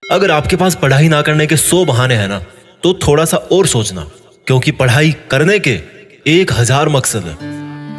अगर आपके पास पढ़ाई ना करने के 100 बहाने हैं ना, तो थोड़ा सा और सोचना, क्योंकि पढ़ाई करने के 1000 मकसद है।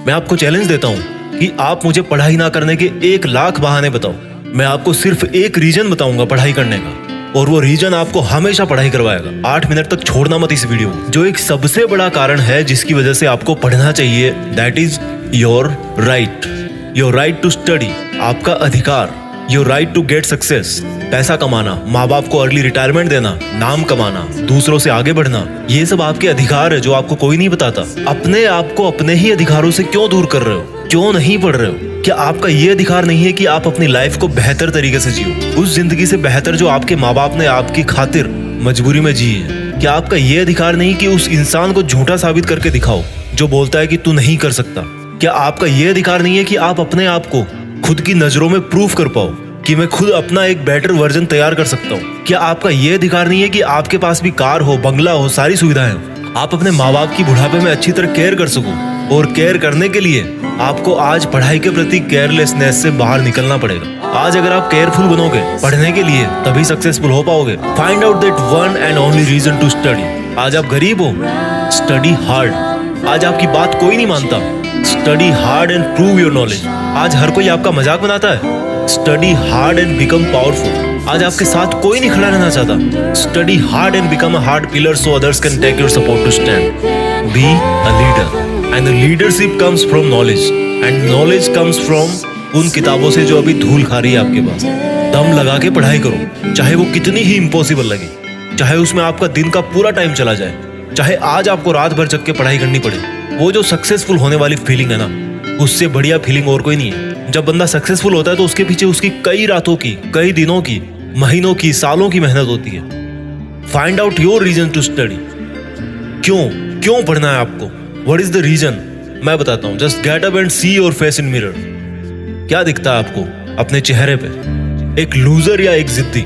मैं आपको चैलेंज देता हूं कि आप मुझे पढ़ाई ना करने के 1,00,000 बहाने बताओ, मैं आपको सिर्फ एक रीजन बताऊंगा पढ़ाई करने का, और वो रीजन आपको हमेशा पढ़ाई करवाएगा। 8 मिनट तक छोड़ना मत इस वीडियो को। जो एक सबसे बड़ा कारण है जिसकी वजह से आपको पढ़ना चाहिए, that is your right to study, आपका अधिकार। Your right to get success, पैसा कमाना, माँ बाप को अर्ली रिटायरमेंट देना, नाम कमाना, दूसरों से आगे बढ़ना, ये सब आपके अधिकार है जो आपको कोई नहीं बताता। अपने आप को अपने ही अधिकारों से क्यों दूर कर रहे हो? क्यों नहीं पढ़ रहे हो? क्या आपका ये अधिकार नहीं है कि आप अपनी लाइफ को बेहतर तरीके से जियो, उस जिंदगी से बेहतर जो आपके माँ बाप ने आपकी खातिर मजबूरी में जी है? क्या आपका ये अधिकार नहीं कि उस इंसान को झूठा साबित करके दिखाओ जो बोलता है कि तू नहीं कर सकता? क्या आपका ये अधिकार नहीं है कि आप अपने आप को खुद की नजरों में प्रूफ कर पाओ कि मैं खुद अपना एक बेटर वर्जन तैयार कर सकता हूँ? क्या आपका ये अधिकार नहीं है कि आपके पास भी कार हो, बंगला हो, सारी सुविधाएं हो, आप अपने माँ बाप की बुढ़ापे में अच्छी तरह केयर कर सको? और केयर करने के लिए आपको आज पढ़ाई के प्रति केयरलेसनेस से बाहर निकलना पड़ेगा। आज अगर आप केयरफुल बनोगे पढ़ने के लिए, तभी सक्सेसफुल हो पाओगे। Find out that one and only reason to study. आज आप गरीब हो, स्टडी हार्ड। आज आपकी बात कोई नहीं मानता, study hard and prove your knowledge. आज हर कोई आपका मजाक बनाता है, study hard and become powerful. आज आपके साथ कोई नहीं खड़ा रहना चाहता, study hard and become a hard pillar so others can take your support to stand. Be a leader and the leadership comes from knowledge and knowledge comes from उन किताबों से जो अभी धूल खा रही है आपके पास। दम लगा के पढ़ाई करो, चाहे वो कितनी ही इम्पॉसिबल लगे, चाहे उसमें आपका दिन का पूरा टाइम चला जाए, चाहे आज आपको रात भर जग के पढ़ाई करनी पड़े। वो जो सक्सेसफुल होने वाली फीलिंग है ना, उससे बढ़िया फीलिंग और कोई नहीं है। जब बंदा सक्सेसफुल होता है तो उसके पीछे उसकी कई रातों की, कई दिनों की, महीनों की, सालों की मेहनत होती है। Find out your reason to study. क्यों पढ़ना है आपको? What is the reason? मैं बताता हूं। Just get up and see your face in mirror. क्या दिखता है आपको अपने चेहरे पे? एक लूजर या एक जिद्दी?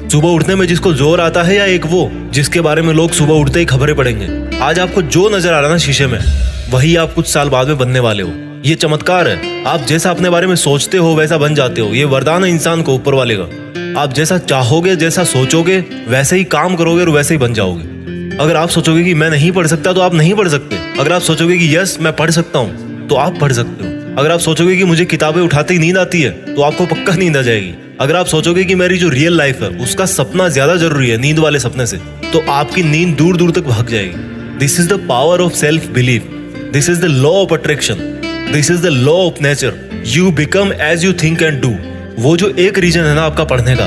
सुबह उठने में जिसको जोर आता है, या एक वो जिसके बारे में लोग सुबह उठते ही खबरें पढ़ेंगे? आज आपको जो नजर आ रहा है ना शीशे में, वही आप कुछ साल बाद में बनने वाले हो। ये चमत्कार है। आप जैसा अपने बारे में सोचते हो वैसा बन जाते हो। ये वरदान है इंसान को ऊपर वाले का। आप जैसा चाहोगे, जैसा सोचोगे, वैसे ही काम करोगे और वैसे ही बन जाओगे। अगर आप सोचोगे कि मैं नहीं पढ़ सकता, तो आप नहीं पढ़ सकते। अगर आप सोचोगे कि यस मैं पढ़ सकता हूँ, तो आप पढ़ सकते हो। अगर आप सोचोगे कि मुझे किताबें उठाते ही नींद आती है, तो आपको पक्का नींद आ जाएगी। अगर आप सोचोगे कि मेरी जो रियल लाइफ है उसका सपना ज्यादा जरूरी है नींद वाले सपने से, तो आपकी नींद दूर दूर तक भाग जाएगी। This is the power of self belief. This is the law of attraction. This is the law of nature. You become as you think and do. वो जो एक रीजन है ना आपका पढ़ने का,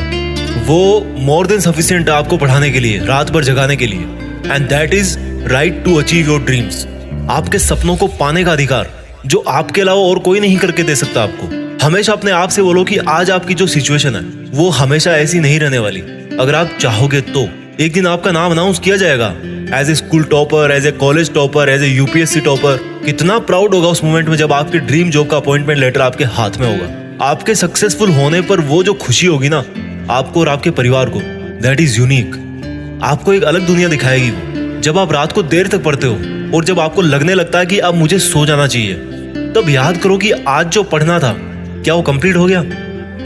वो मोर देन सफिशिएंट है आपको पढ़ाने के लिए, रात भर जगाने के लिए। And that is right to achieve your dreams. आपके सपनों को पाने का अधिकार जो आपके अलावा और कोई नहीं करके दे सकता आपको। हमेशा अपने आप से बोलो कि आज आपकी जो सिचुएशन है वो हमेशा ऐसी नहीं रहने वाली। अगर आप चाहोगे तो एक दिन आपका नाम अनाउंस किया जाएगा as a school topper, as a college topper, as a UPSC topper. कितना प्राउड होगा उस मोमेंट में जब आपके ड्रीम जॉब का अपॉइंटमेंट लेटर आपके हाथ में होगा। आपके सक्सेसफुल होने पर वो जो खुशी होगी ना आपको और आपके परिवार को, दैट इज यूनिक। आपको एक अलग दुनिया दिखाएगी वो। जब आप रात को देर तक पढ़ते हो और जब आपको लगने लगता है कि अब मुझे सो जाना चाहिए, तब याद करो कि आज जो पढ़ना था क्या वो कंप्लीट हो गया?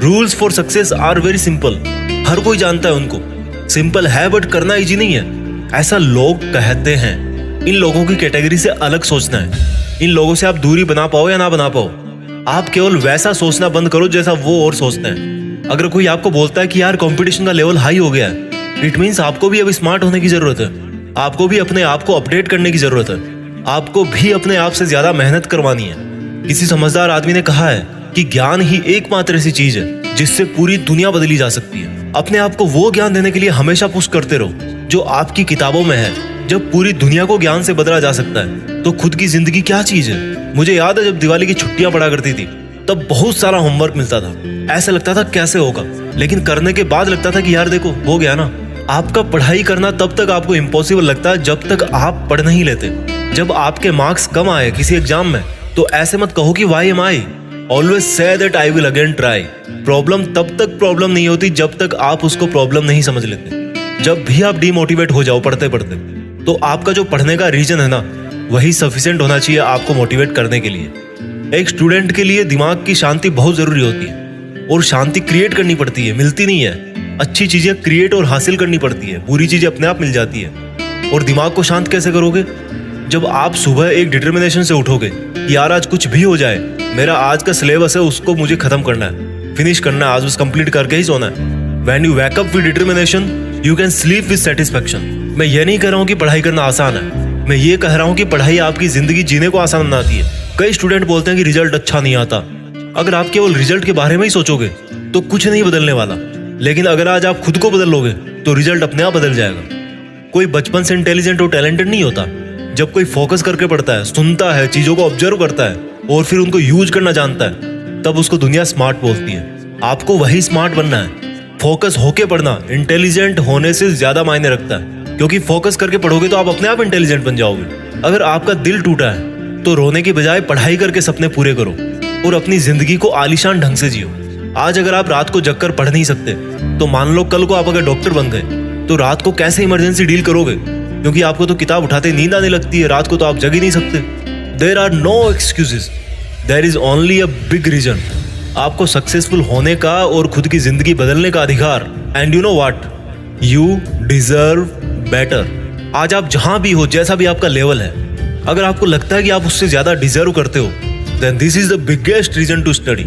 Rules for success are very simple. हर कोई जानता है उनको। सिंपल है बट करना इजी नहीं है, ऐसा लोग कहते हैं। इन लोगों की कैटेगरी से अलग सोचना है। इन लोगों से आप दूरी बना पाओ या ना बना पाओ, आप केवल वैसा सोचना बंद करो जैसा वो और सोचते हैं। अगर कोई आपको बोलता है कि यार कंपटीशन का लेवल हाई हो गया है, इट मीन्स आपको भी अब स्मार्ट होने की जरूरत है। आपको भी अपने आप को अपडेट करने की जरूरत है। आपको भी अपने आप से ज्यादा मेहनत करवानी है। किसी समझदार आदमी ने कहा है कि ज्ञान ही एकमात्र ऐसी चीज है जिससे पूरी दुनिया बदली जा सकती है। अपने आप को वो ज्ञान देने के लिए हमेशा पुश करते रहो जो आपकी किताबों में है। जब पूरी दुनिया को ज्ञान से बदला जा सकता है तो खुद की जिंदगी क्या चीज है? मुझे याद है जब दिवाली की छुट्टियां पड़ा करती थी, तब बहुत सारा होमवर्क मिलता था। ऐसा लगता था कैसे होगा, लेकिन करने के बाद लगता था कि यार देखो हो गया ना। आपका पढ़ाई करना तब तक आपको इम्पॉसिबल लगता है जब तक आप पढ़ नहीं लेते। जब आपके मार्क्स कम आए किसी एग्जाम में, तो ऐसे मत कहो कि why am I. Always say that I will again try. Problem तब तक प्रॉब्लम नहीं होती जब तक आप उसको प्रॉब्लम नहीं समझ लेते। जब भी आप डीमोटिवेट हो जाओ पढ़ते पढ़ते, तो आपका जो पढ़ने का रीजन है ना, वही सफिशिएंट होना चाहिए आपको मोटिवेट करने के लिए। एक स्टूडेंट के लिए दिमाग की शांति बहुत जरूरी होती है, और शांति क्रिएट करनी पड़ती है, मिलती नहीं है। अच्छी चीजें क्रिएट और हासिल करनी पड़ती है, बुरी चीजें अपने आप मिल जाती है। और दिमाग को शांत कैसे करोगे? जब आप सुबह एक डिटर्मिनेशन से उठोगे कि यार आज कुछ भी हो जाए, मेरा आज का सिलेबस है उसको मुझे खत्म करना है, फिनिश करना है, आज बस कंप्लीट करके ही सोना है। When you wake up with determination, you can sleep with satisfaction. मैं ये नहीं कह रहा हूँ कि पढ़ाई करना आसान है, मैं ये कह रहा हूँ कि पढ़ाई आपकी जिंदगी जीने को आसान बनाती है। कई स्टूडेंट बोलते हैं कि रिजल्ट अच्छा नहीं आता। अगर आप केवल रिजल्ट के बारे में ही सोचोगे तो कुछ नहीं बदलने वाला, लेकिन अगर आज आप खुद को बदल लोगे तो रिजल्ट अपने आप बदल जाएगा। कोई बचपन से इंटेलिजेंट और टैलेंटेड नहीं होता। जब कोई फोकस करके पढ़ता है, सुनता है, चीजों को ऑब्जर्व करता है और फिर उनको यूज करना जानता है, तब उसको दुनिया स्मार्ट बोलती है। आपको वही स्मार्ट बनना है। फोकस होके पढ़ना इंटेलिजेंट होने से ज्यादा मायने रखता है, क्योंकि फोकस करके पढ़ोगे तो आप अपने आप इंटेलिजेंट बन जाओगे। अगर आपका दिल टूटा है तो रोने की बजाय पढ़ाई करके सपने पूरे करो और अपनी जिंदगी को आलीशान ढंग से जियो। आज अगर आप रात को जगकर पढ़ नहीं सकते तो मान लो कल को आप अगर डॉक्टर बन गए तो रात को कैसे इमरजेंसी डील करोगे? क्योंकि आपको तो किताब उठाते नींद आने लगती है, रात को तो आप जग ही नहीं सकते। There are no excuses, there is only a big reason. आपको सक्सेसफुल होने का और खुद की जिंदगी बदलने का अधिकार। And you know what, you deserve better. आज आप जहां भी हो, जैसा भी आपका लेवल है, अगर आपको लगता है कि आप उससे ज्यादा डिजर्व करते हो, then this is the biggest reason to study.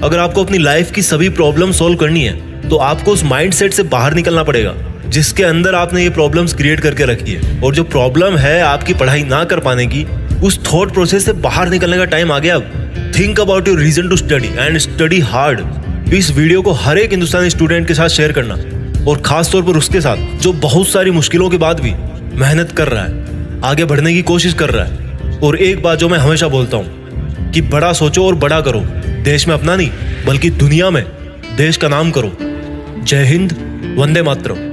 अगर आपको अपनी लाइफ की सभी प्रॉब्लम सॉल्व करनी है तो आपको उस माइंडसेट से बाहर निकलना पड़ेगा जिसके अंदर आपने ये प्रॉब्लम्स क्रिएट करके रखी है। और जो प्रॉब्लम है आपकी पढ़ाई ना कर पाने की, उस थॉट प्रोसेस से बाहर निकलने का टाइम आ गया अब। Think about your reason to study and study hard. इस वीडियो को हर एक हिंदुस्तानी स्टूडेंट के साथ शेयर करना, और खास तौर पर उसके साथ जो बहुत सारी मुश्किलों के बाद भी मेहनत कर रहा है, आगे बढ़ने की कोशिश कर रहा है। और एक बात जो मैं हमेशा बोलता हूँ कि बड़ा सोचो और बड़ा करो। देश में अपना नहीं बल्कि दुनिया में देश का नाम करो। जय हिंद, वंदे मातरम।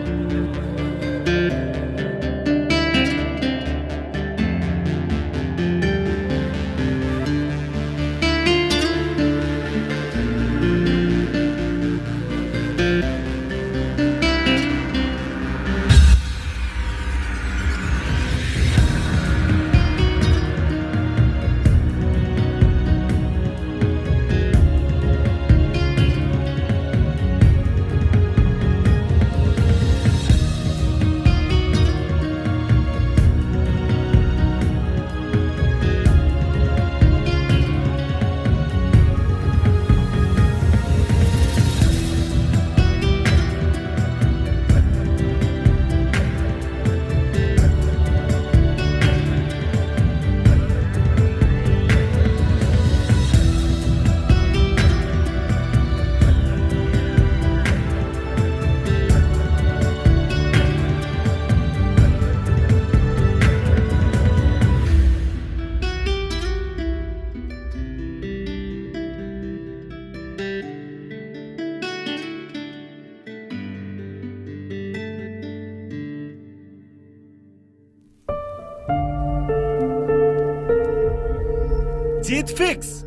जीत फिक्स।